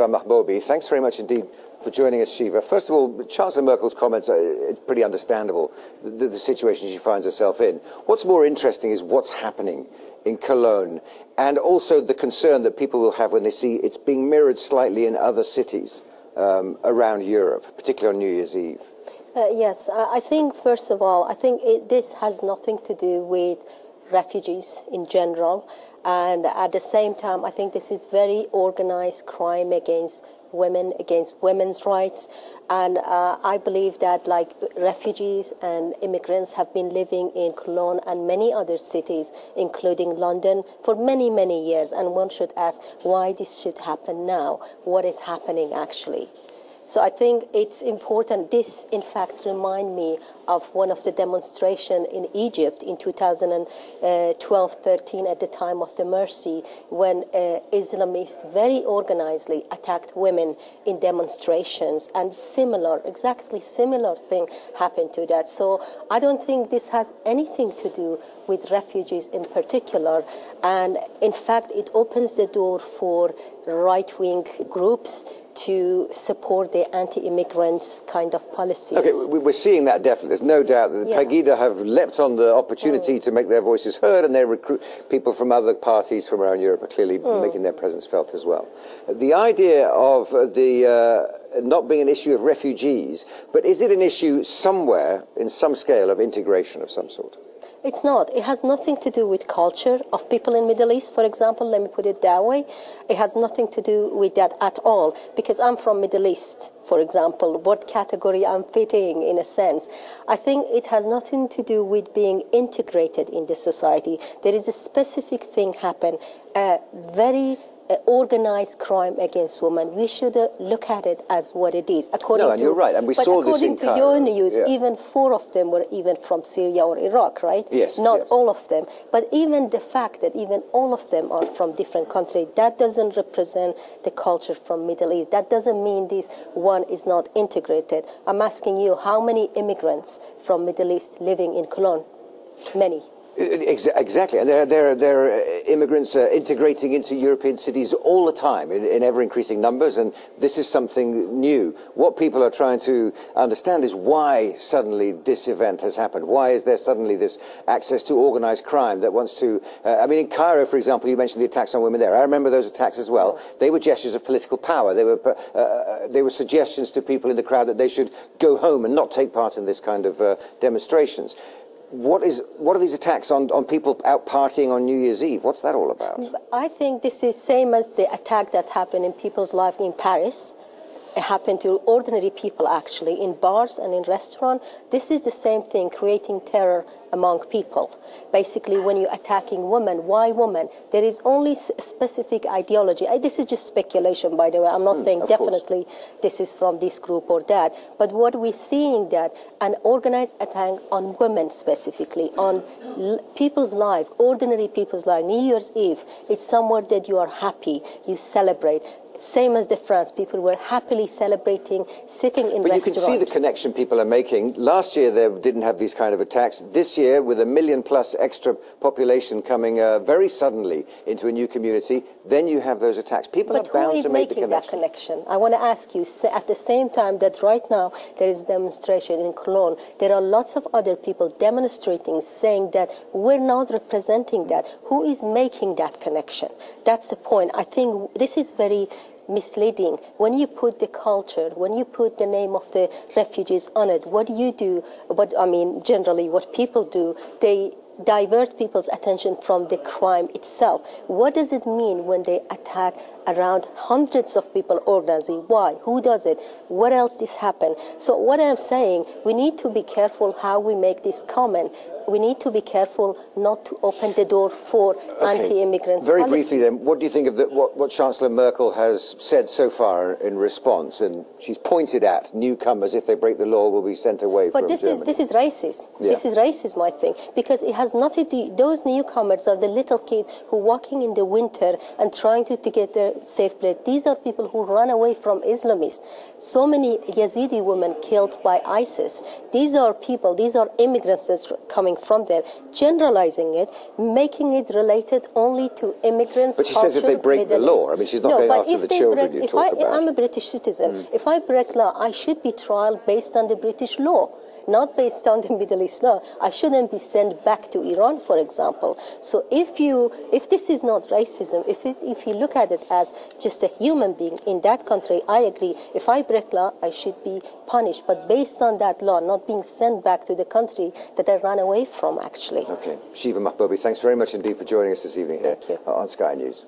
Mahboubi, thanks very much indeed for joining us, Shiva. First of all, Chancellor Merkel's comments, it's pretty understandable, the situation she finds herself in. What's more interesting is what's happening in Cologne, and also the concern that people will have when they see it's being mirrored slightly in other cities around Europe, particularly on New Year's Eve. Yes, I think, first of all, I think this has nothing to do with refugees in general. And at the same time, I think this is very organized crime against women, against women's rights. And I believe that like refugees and immigrants have been living in Cologne and many other cities, including London, for many, many years. And one should ask why this should happen now. What is happening actually? So I think it's important. This, in fact, reminds me of one of the demonstrations in Egypt in 2012-13 at the time of the Mercy, when Islamists very organizedly attacked women in demonstrations, and exactly similar thing happened to that. So I don't think this has anything to do with refugees in particular, and in fact it opens the door for right-wing groups to support the anti-immigrants kind of policies. Okay, we're seeing that definitely. There's no doubt that the Pegida have leapt on the opportunity to make their voices heard, and they recruit people from other parties from around Europe are clearly making their presence felt as well. The idea of the not being an issue of refugees, but is it an issue somewhere in some scale of integration of some sort? It's not. It has nothing to do with culture of people in Middle East, for example. Let me put it that way. It has nothing to do with that at all, because I'm from Middle East, for example, what category I'm fitting in a sense. I think it has nothing to do with being integrated in the society. There is a specific thing happen, very organized crime against women. We should look at it as what it is. And you're right, and we saw this in Cairo. According to your news, even 4 of them were even from Syria or Iraq, right? Yes. Not all of them. But even the fact that even all of them are from different countries, that doesn't represent the culture from Middle East. That doesn't mean this one is not integrated. I'm asking you, how many immigrants from Middle East living in Cologne? Many. Exactly, and there are immigrants integrating into European cities all the time in ever-increasing numbers, and this is something new. What people are trying to understand is why suddenly this event has happened. Why is there suddenly this access to organized crime that wants to... I mean, in Cairo, for example, you mentioned the attacks on women there. I remember those attacks as well. They were gestures of political power. They were suggestions to people in the crowd that they should go home and not take part in this kind of demonstrations. What are these attacks on people out partying on New Year's Eve? What's that all about? I think this is same as the attack that happened in people's life in Paris. It happened to ordinary people, actually, in bars and in restaurants. This is the same thing, creating terror among people. Basically, when you're attacking women, why women? There is only a specific ideology. This is just speculation, by the way. I'm not saying definitely this is from this group or that. But what we're seeing that an organized attack on women specifically, on people's life, ordinary people's life, New Year's Eve, it's somewhere that you are happy, you celebrate. Same as the France, people were happily celebrating, sitting in restaurants. But you can see the connection people are making. Last year they didn't have these kind of attacks. This year, with 1 million plus extra population coming very suddenly into a new community, then you have those attacks. People are bound to make the connection. But who is making that connection? I want to ask you, at the same time that right now there is a demonstration in Cologne, there are lots of other people demonstrating, saying that we're not representing that. Who is making that connection? That's the point. I think this is very misleading. When you put the culture, when you put the name of the refugees on it, what do you do? Generally what people do, they divert people's attention from the crime itself. What does it mean when they attack around hundreds of people organizing? Why? Who does it? What else this happen? So what I'm saying, we need to be careful how we make this comment. We need to be careful not to open the door for anti-immigrants. Very briefly then, what do you think of what Chancellor Merkel has said so far in response? And she's pointed at newcomers, if they break the law, will be sent away from Germany. But this is racism. Yeah. This is racism, I think, because it has nothing to do, those newcomers are the little kids who walking in the winter and trying to get their safe place. These are people who run away from Islamists. So many Yazidi women killed by ISIS. These are people, these are immigrants that's coming from there, generalizing it, making it related only to immigrants. But she says if they break the law, I mean, she's not going after the children you talk about. I'm a British citizen. If I break law, I should be tried based on the British law, not based on the Middle East law. I shouldn't be sent back to Iran, for example. So if this is not racism, if you look at it as just a human being in that country, I agree. If I break law, I should be punished, but based on that law, not being sent back to the country that I ran away from, actually. Okay. Shiva Mahboubi, thanks very much indeed for joining us this evening here on Sky News.